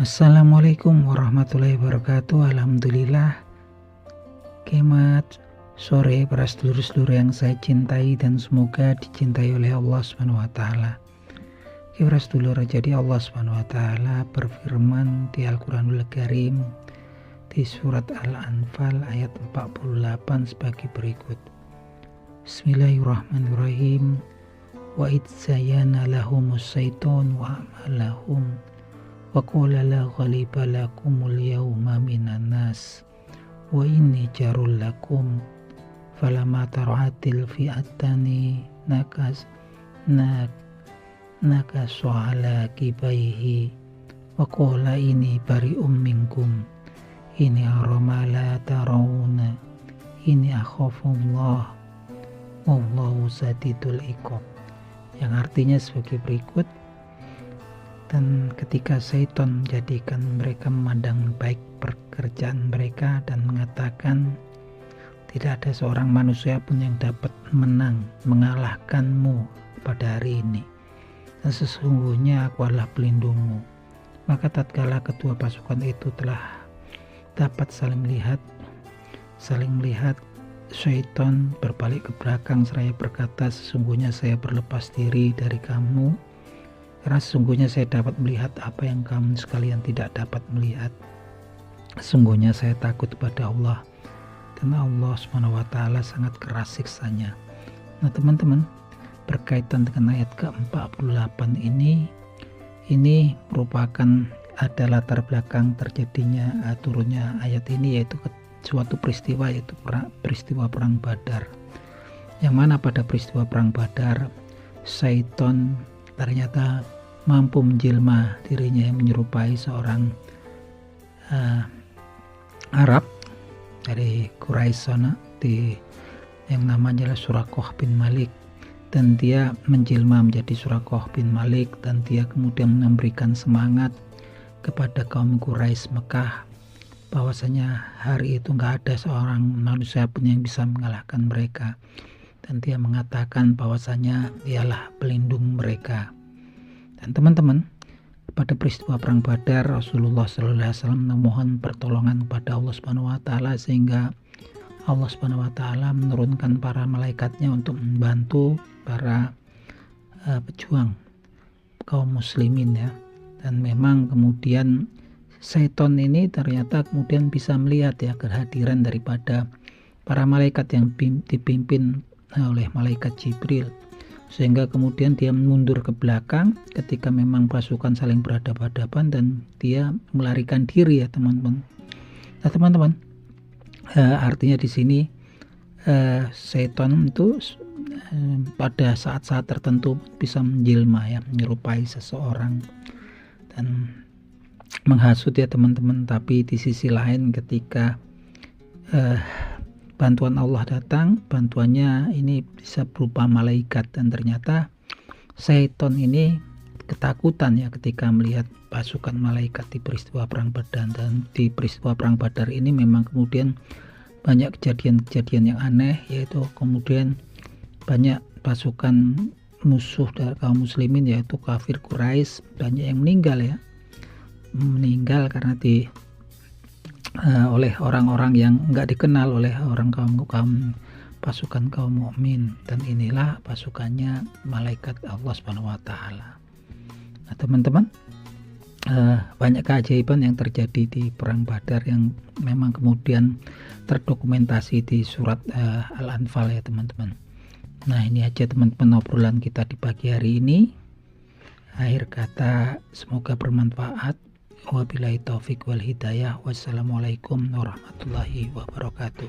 Assalamualaikum warahmatullahi wabarakatuh. Alhamdulillah. Kemat sore para sedulur-sedulur yang saya cintai dan semoga dicintai oleh Allah Subhanahu wa taala. Para sedulur, jadi Allah Subhanahu wa taala berfirman di Al-Qur'anul Karim di surat Al-Anfal ayat 48 sebagai berikut. Bismillahirrahmanirrahim. Wa idzayyana lahumus syaiton wa amalahum wa qala la ghaliba lakumul yawma minan nas wa inni jarul lakum falamma tar'atil fi'atani nakasu ala kibaihi wa qala ini bari'um minkum ini arama la tarawna ini akhafullah wallahu sadidul iqab, yang artinya sebagai berikut. Dan ketika syaitan menjadikan mereka memandang baik pekerjaan mereka dan mengatakan tidak ada seorang manusia pun yang dapat mengalahkanmu pada hari ini, dan sesungguhnya aku adalah pelindungmu. Maka tatkala kedua pasukan itu telah dapat saling melihat, syaitan berbalik ke belakang seraya berkata, sesungguhnya saya berlepas diri dari kamu, karena sesungguhnya saya dapat melihat apa yang kamu sekalian tidak dapat melihat. Sesungguhnya saya takut kepada Allah, dan Allah SWT sangat keras siksanya. Nah teman-teman, berkaitan dengan ayat ke-48 ini merupakan ada latar belakang terjadinya turunnya ayat ini, yaitu suatu peristiwa, yaitu peristiwa perang Badar. Yang mana pada peristiwa perang Badar, syaitan ternyata mampu menjelma dirinya yang menyerupai seorang Arab dari Quraisy sana, yang namanya adalah Suraqah bin Malik, dan dia menjelma menjadi Suraqah bin Malik, dan dia kemudian memberikan semangat kepada kaum Quraisy Mekah bahwasanya hari itu nggak ada seorang manusia pun yang bisa mengalahkan mereka, dan dia mengatakan bahwasanya dialah pelindung mereka. Dan teman-teman, pada peristiwa perang Badar, Rasulullah SAW memohon pertolongan kepada Allah Subhanahu wa taala, sehingga Allah Subhanahu wa taala menurunkan para malaikatnya untuk membantu para pejuang kaum muslimin ya. Dan memang kemudian syaitan ini ternyata kemudian bisa melihat ya kehadiran daripada para malaikat yang dipimpin oleh malaikat Jibril, sehingga kemudian dia mundur ke belakang ketika memang pasukan saling berhadapan-hadapan, dan dia melarikan diri ya teman-teman. Nah teman-teman, artinya di sini syaitan itu pada saat-saat tertentu bisa menjelma ya, menyerupai seseorang dan menghasut ya teman-teman. Tapi di sisi lain ketika bantuan Allah datang, bantuannya ini bisa berupa malaikat, dan ternyata syaitan ini ketakutan ya ketika melihat pasukan malaikat di peristiwa perang Badar. Dan di peristiwa perang Badar ini memang kemudian banyak kejadian-kejadian yang aneh, yaitu kemudian banyak pasukan musuh dari kaum muslimin yaitu kafir Quraisy banyak yang meninggal karena oleh orang-orang yang enggak dikenal oleh kaum pasukan kaum mukmin, dan inilah pasukannya malaikat Allah Subhanahu wa taala. Nah, teman-teman, banyak keajaiban yang terjadi di perang Badar yang memang kemudian terdokumentasi di surat Al-Anfal ya teman-teman. Nah, ini aja teman-teman obrolan kita di pagi hari ini. Akhir kata, semoga bermanfaat. Wabillahi taufik wal hidayah. Wassalamualaikum warahmatullahi wabarakatuh.